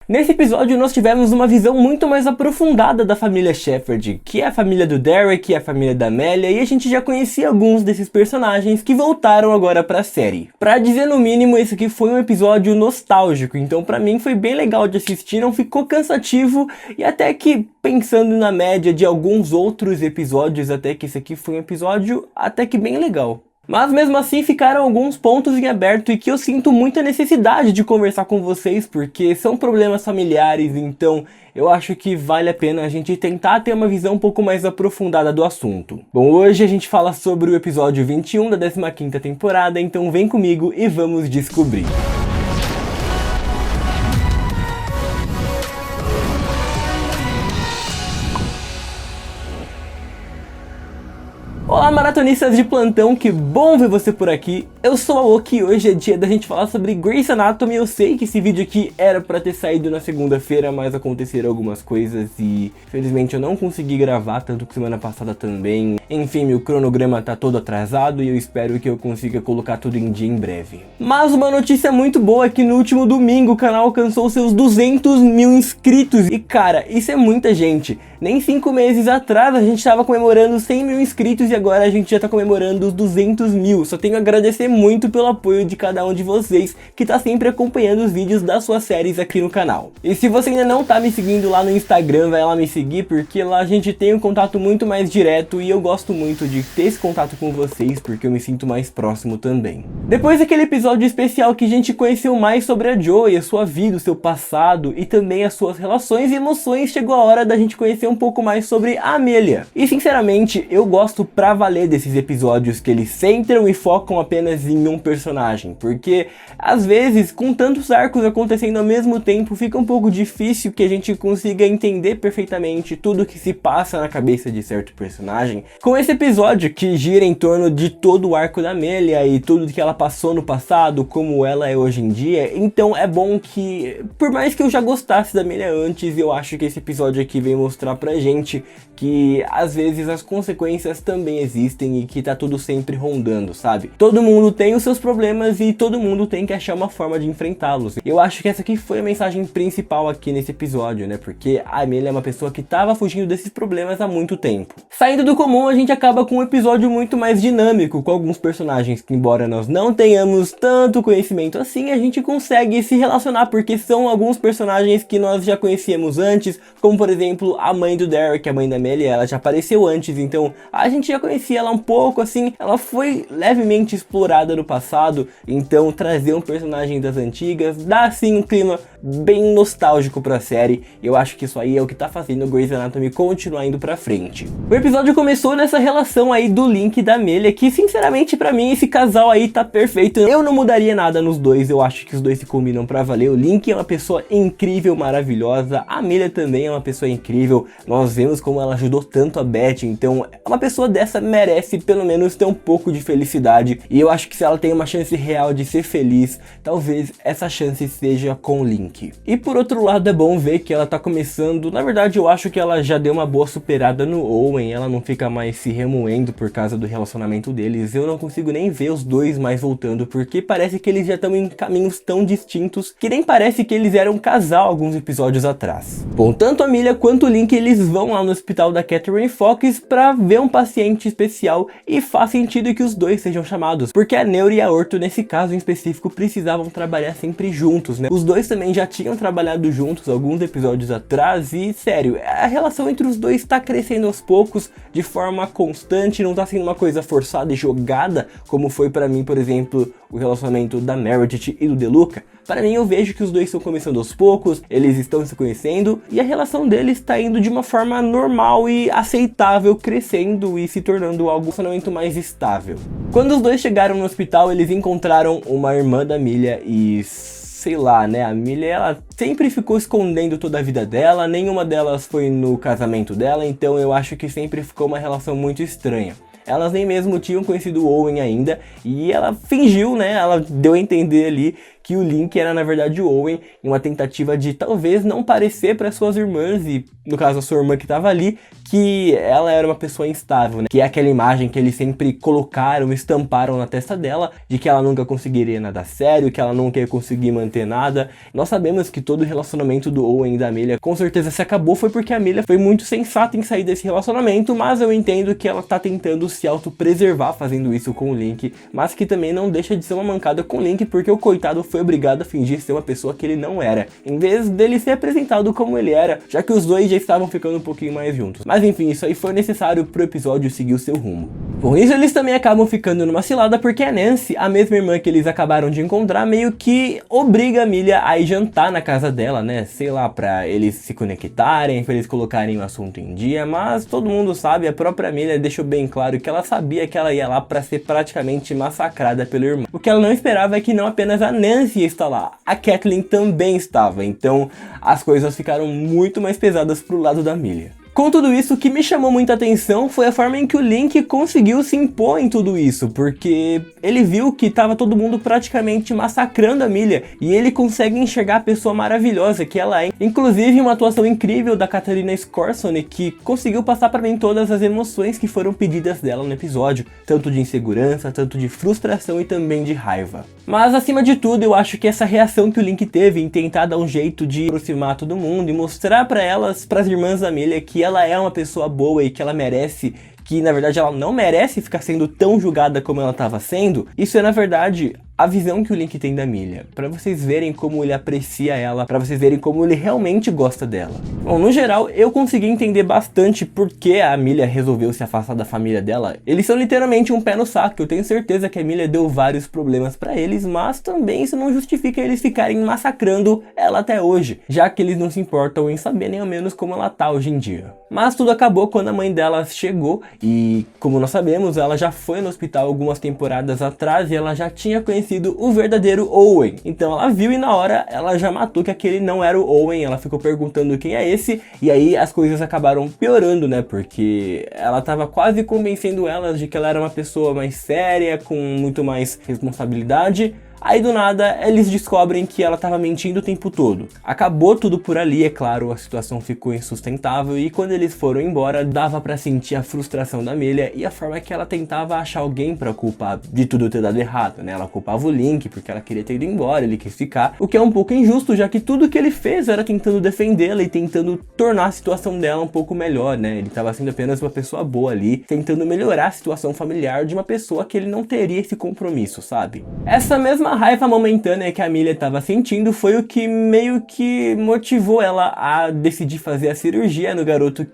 Nesse episódio nós tivemos uma visão muito mais aprofundada da família Shepherd, que é a família do Derek, a família da Amélia, e a gente já conhecia alguns desses personagens que voltaram agora pra série. Pra dizer no mínimo, esse aqui foi um episódio nostálgico, então pra mim foi bem legal de assistir, não ficou cansativo, e até que, pensando na média de alguns outros episódios, até que esse aqui foi um episódio até que bem legal. Mas mesmo assim ficaram alguns pontos em aberto e que eu sinto muita necessidade de conversar com vocês, porque são problemas familiares, então eu acho que vale a pena a gente tentar ter uma visão um pouco mais aprofundada do assunto. Bom, hoje a gente fala sobre o episódio 21 da 15ª temporada, então vem comigo e vamos descobrir. Olá maratonistas de plantão, que bom ver você por aqui. Eu sou a Oki e hoje é dia da gente falar sobre Grey's Anatomy. Eu sei que esse vídeo aqui era pra ter saído na segunda-feira, mas aconteceram algumas coisas e infelizmente eu não consegui gravar, tanto que semana passada também. Enfim, meu cronograma tá todo atrasado e eu espero que eu consiga colocar tudo em dia em breve. Mas uma notícia muito boa é que no último domingo o canal alcançou seus 200 mil inscritos. E cara, isso é muita gente. Nem 5 meses atrás a gente tava comemorando 100 mil inscritos e agora a gente já tá comemorando os 200 mil. Só tenho a agradecer muito pelo apoio de cada um de vocês que tá sempre acompanhando os vídeos das suas séries aqui no canal. E se você ainda não tá me seguindo lá no Instagram, vai lá me seguir, porque lá a gente tem um contato muito mais direto e eu gosto muito de ter esse contato com vocês, porque eu me sinto mais próximo também. Depois daquele episódio especial que a gente conheceu mais sobre a Joey, a sua vida, o seu passado e também as suas relações e emoções, chegou a hora da gente conhecer um pouco mais sobre a Amélia. E sinceramente, eu gosto pra valer desses episódios que eles centram e focam apenas em um personagem, porque às vezes, com tantos arcos acontecendo ao mesmo tempo, fica um pouco difícil que a gente consiga entender perfeitamente tudo que se passa na cabeça de certo personagem. Com esse episódio que gira em torno de todo o arco da Amélia e tudo que ela passou no passado, como ela é hoje em dia, então é bom que, por mais que eu já gostasse da Amélia antes, eu acho que esse episódio aqui vem mostrar pra gente que às vezes as consequências também existem e que tá tudo sempre rondando, sabe? Todo mundo tem os seus problemas e todo mundo tem que achar uma forma de enfrentá-los. Eu acho que essa aqui foi a mensagem principal aqui nesse episódio, né? Porque a Amélia é uma pessoa que tava fugindo desses problemas há muito tempo. Saindo do comum, a gente acaba com um episódio muito mais dinâmico, com alguns personagens que, embora nós não tenhamos tanto conhecimento assim, a gente consegue se relacionar, porque são alguns personagens que nós já conhecíamos antes, como por exemplo a mãe do Derek, a mãe da Amélia, ela já apareceu antes, então a gente já conhecia ela um pouco, assim, ela foi levemente explorada no passado, então trazer um personagem das antigas dá assim um clima bem nostálgico pra série. Eu acho que isso aí é o que tá fazendo o Grey's Anatomy continuar indo pra frente. O episódio começou nessa relação aí do Link e da Amélia, que sinceramente pra mim esse casal aí tá perfeito. Eu não mudaria nada nos dois, eu acho que os dois se combinam pra valer. O Link é uma pessoa incrível, maravilhosa, a Amélia também é uma pessoa incrível, nós vemos como ela ajudou tanto a Beth, então uma pessoa dessa merece pelo menos ter um pouco de felicidade, e eu acho que se ela tem uma chance real de ser feliz, talvez essa chance seja com o Link. E por outro lado é bom ver que ela tá começando, na verdade eu acho que ela já deu uma boa superada no Owen, ela não fica mais se remoendo por causa do relacionamento deles. Eu não consigo nem ver os dois mais voltando, porque parece que eles já estão em caminhos tão distintos que nem parece que eles eram um casal alguns episódios atrás. Bom, tanto a Amélia quanto o Link eles vão lá no hospital da Catherine Fox pra ver um paciente especial e faz sentido que os dois sejam chamados, porque a Neuro e a Orto nesse caso em específico precisavam trabalhar sempre juntos, né? Os dois também já tinham trabalhado juntos alguns episódios atrás e, sério, a relação entre os dois tá crescendo aos poucos de forma constante, não tá sendo uma coisa forçada e jogada, como foi pra mim, por exemplo, o relacionamento da Meredith e do DeLuca. Para mim eu vejo que os dois estão começando aos poucos, eles estão se conhecendo e a relação deles está indo de uma forma normal e aceitável, crescendo e se tornando algo relacionamento mais estável. Quando os dois chegaram no hospital, eles encontraram uma irmã da Amélia e sei lá, né, a Amélia, ela sempre ficou escondendo toda a vida dela, nenhuma delas foi no casamento dela, então eu acho que sempre ficou uma relação muito estranha. Elas nem mesmo tinham conhecido o Owen ainda, e ela fingiu, né, ela deu a entender ali que o Link era na verdade o Owen, em uma tentativa de talvez não parecer para suas irmãs, e no caso a sua irmã que estava ali, que ela era uma pessoa instável, né? Que é aquela imagem que eles sempre colocaram, estamparam na testa dela, de que ela nunca conseguiria nada sério, que ela nunca ia conseguir manter nada. Nós sabemos que todo o relacionamento do Owen e da Amelia com certeza se acabou, foi porque a Amelia foi muito sensata em sair desse relacionamento, mas eu entendo que ela tá tentando se autopreservar fazendo isso com o Link, mas que também não deixa de ser uma mancada com o Link, porque o coitado foi obrigado a fingir ser uma pessoa que ele não era, em vez dele ser apresentado como ele era, já que os dois já estavam ficando um pouquinho mais juntos. Mas enfim, isso aí foi necessário pro episódio seguir o seu rumo. Por isso eles também acabam ficando numa cilada, porque a Nancy, a mesma irmã que eles acabaram de encontrar, meio que obriga a Amelia a ir jantar na casa dela, né? Sei lá, pra eles se conectarem, pra eles colocarem o assunto em dia, mas todo mundo sabe, a própria Amelia deixou bem claro que ela sabia que ela ia lá pra ser praticamente massacrada pelo irmão. O que ela não esperava é que não apenas a Nancy ia estar lá, a Kathleen também estava, então as coisas ficaram muito mais pesadas pro lado da Amelia. Com tudo isso, o que me chamou muita atenção foi a forma em que o Link conseguiu se impor em tudo isso, porque ele viu que estava todo mundo praticamente massacrando a Amelia, e ele consegue enxergar a pessoa maravilhosa que ela é. Inclusive uma atuação incrível da Katarina Scorsone, que conseguiu passar para mim todas as emoções que foram pedidas dela no episódio, tanto de insegurança, tanto de frustração e também de raiva. Mas acima de tudo, eu acho que essa reação que o Link teve em tentar dar um jeito de aproximar todo mundo e mostrar para elas, para as irmãs da Amelia, que ela é uma pessoa boa e que ela merece, que na verdade ela não merece ficar sendo tão julgada como ela estava sendo, isso é na verdade a visão que o Link tem da Amelia, para vocês verem como ele aprecia ela, para vocês verem como ele realmente gosta dela. Bom, no geral, eu consegui entender bastante por que a Amelia resolveu se afastar da família dela. Eles são literalmente um pé no saco, eu tenho certeza que a Amelia deu vários problemas para eles, mas também isso não justifica eles ficarem massacrando ela até hoje, já que eles não se importam em saber nem ao menos como ela tá hoje em dia. Mas tudo acabou quando a mãe dela chegou, e como nós sabemos, ela já foi no hospital algumas temporadas atrás e ela já tinha conhecido o verdadeiro Owen. Então ela viu e na hora ela já matou que aquele não era o Owen, ela ficou perguntando quem é esse, e aí as coisas acabaram piorando, né, porque ela tava quase convencendo elas de que ela era uma pessoa mais séria, com muito mais responsabilidade. Aí do nada eles descobrem que ela estava mentindo o tempo todo. Acabou tudo por ali, é claro, a situação ficou insustentável e quando eles foram embora dava pra sentir a frustração da Amelia e a forma que ela tentava achar alguém pra culpar de tudo ter dado errado, né? Ela culpava o Link porque ela queria ter ido embora, ele quis ficar, o que é um pouco injusto, já que tudo que ele fez era tentando defendê-la e tentando tornar a situação dela um pouco melhor, né? Ele estava sendo apenas uma pessoa boa ali, tentando melhorar a situação familiar de uma pessoa que ele não teria esse compromisso, sabe? Essa mesma raiva momentânea que a Amelia estava sentindo foi o que meio que motivou ela a decidir fazer a cirurgia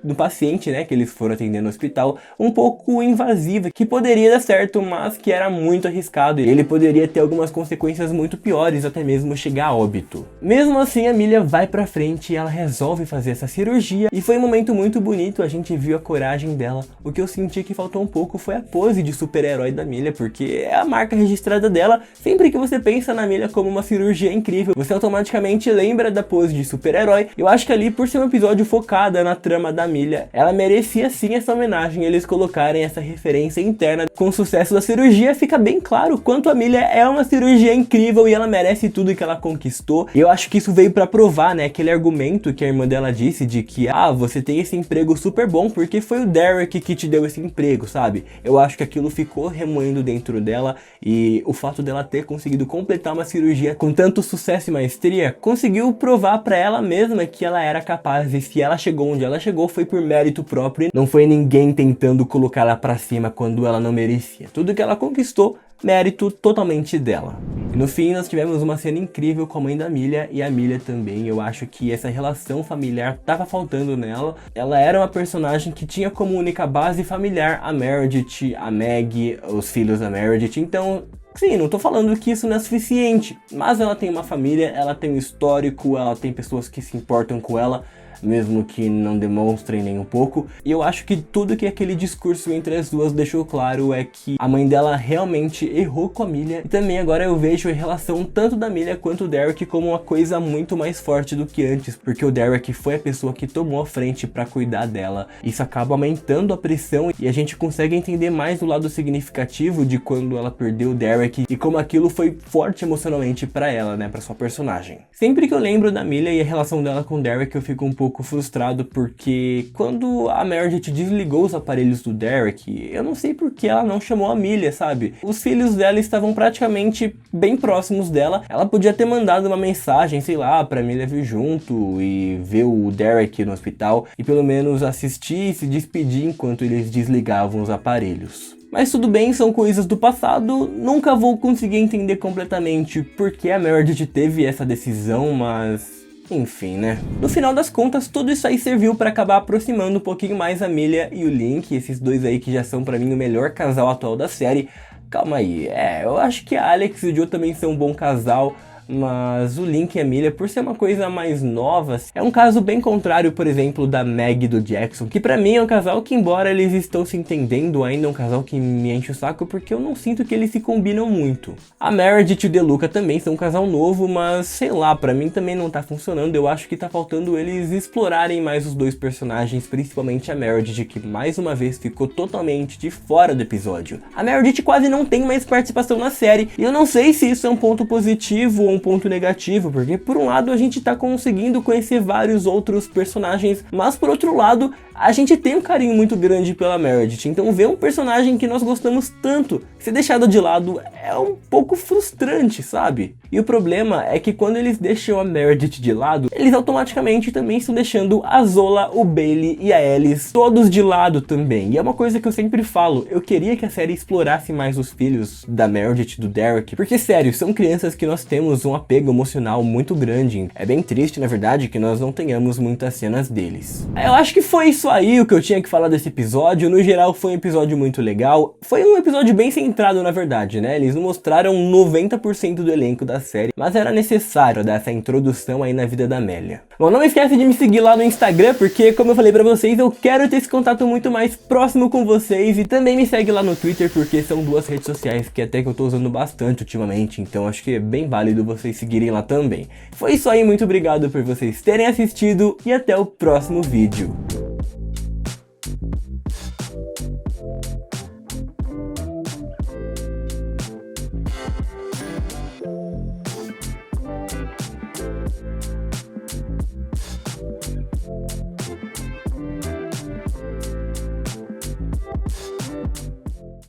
no paciente, né, que eles foram atender no hospital, um pouco invasiva, que poderia dar certo, mas que era muito arriscado e ele poderia ter algumas consequências muito piores, até mesmo chegar a óbito. Mesmo assim, a Amelia vai pra frente e ela resolve fazer essa cirurgia e foi um momento muito bonito, a gente viu a coragem dela. O que eu senti que faltou um pouco foi a pose de super-herói da Amelia, porque é a marca registrada dela. Sempre que você pensa na Amelia como uma cirurgia incrível, você automaticamente lembra da pose de super-herói. Eu acho que ali, por ser um episódio focado na trama da Amelia, ela merecia sim essa homenagem, eles colocarem essa referência interna. Com o sucesso da cirurgia, fica bem claro quanto a Amelia é uma cirurgia incrível e ela merece tudo que ela conquistou. E eu acho que isso veio pra provar, né, aquele argumento que a irmã dela disse de que, você tem esse emprego super bom porque foi o Derek que te deu esse emprego, sabe? Eu acho que aquilo ficou remoendo dentro dela e o fato dela ter conseguido completar uma cirurgia com tanto sucesso e maestria, conseguiu provar pra ela mesma que ela era capaz, e se ela chegou onde ela chegou foi por mérito próprio, não foi ninguém tentando colocar ela pra cima quando ela não merecia. Tudo que ela conquistou, mérito totalmente dela. E no fim nós tivemos uma cena incrível com a mãe da Amelia e a Amelia também. Eu acho que essa relação familiar tava faltando nela. Ela era uma personagem que tinha como única base familiar a Meredith, a Maggie, os filhos da Meredith, então sim, não tô falando que isso não é suficiente, mas ela tem uma família, ela tem um histórico, ela tem pessoas que se importam com ela, mesmo que não demonstrem nem um pouco. E eu acho que tudo que aquele discurso entre as duas deixou claro é que a mãe dela realmente errou com a Amelia. E também agora eu vejo a relação tanto da Amelia quanto do Derek como uma coisa muito mais forte do que antes, porque o Derek foi a pessoa que tomou a frente pra cuidar dela. Isso acaba aumentando a pressão e a gente consegue entender mais o lado significativo de quando ela perdeu o Derek Derek e como aquilo foi forte emocionalmente pra ela, né, pra sua personagem. Sempre que eu lembro da Amelia e a relação dela com o Derek, eu fico um pouco frustrado porque quando a Meredith desligou os aparelhos do Derek, eu não sei por que ela não chamou a Amelia, sabe? Os filhos dela estavam praticamente bem próximos dela, ela podia ter mandado uma mensagem, sei lá, pra Amelia vir junto e ver o Derek no hospital e pelo menos assistir e se despedir enquanto eles desligavam os aparelhos. Mas tudo bem, são coisas do passado, nunca vou conseguir entender completamente por que a Meredith teve essa decisão, mas enfim, né? No final das contas, tudo isso aí serviu pra acabar aproximando um pouquinho mais a Amelia e o Link, esses dois aí que já são pra mim o melhor casal atual da série. Calma aí, eu acho que a Alex e o Joe também são um bom casal, mas o Link e a Amelia, por ser uma coisa mais nova, é um caso bem contrário, por exemplo, da Meg e do Jackson, que pra mim é um casal que, embora eles estão se entendendo, ainda é um casal que me enche o saco porque eu não sinto que eles se combinam muito. A Meredith e o DeLuca também são um casal novo, mas sei lá, pra mim também não tá funcionando. Eu acho que tá faltando eles explorarem mais os dois personagens, principalmente a Meredith, que mais uma vez ficou totalmente de fora do episódio. A Meredith quase não tem mais participação na série, e eu não sei se isso é um ponto positivo ou um ponto negativo, porque por um lado a gente tá conseguindo conhecer vários outros personagens, mas por outro lado a gente tem um carinho muito grande pela Meredith, então ver um personagem que nós gostamos tanto ser deixado de lado é um pouco frustrante, sabe? E o problema é que quando eles deixam a Meredith de lado, eles automaticamente também estão deixando a Zola, o Bailey e a Alice todos de lado também. E é uma coisa que eu sempre falo, eu queria que a série explorasse mais os filhos da Meredith e do Derek, porque sério, são crianças que nós temos um apego emocional muito grande. É bem triste, na verdade, que nós não tenhamos muitas cenas deles. Eu acho que foi isso aí o que eu tinha que falar desse episódio. No geral foi um episódio muito legal, foi um episódio bem centrado na verdade, né? Eles não mostraram 90% do elenco da série, mas era necessário dar essa introdução aí na vida da Amelia. Bom, não esquece de me seguir lá no Instagram, porque como eu falei pra vocês, eu quero ter esse contato muito mais próximo com vocês, e também me segue lá no Twitter, porque são duas redes sociais que até que eu tô usando bastante ultimamente, então acho que é bem válido vocês seguirem lá também. Foi isso aí, muito obrigado por vocês terem assistido e até o próximo vídeo.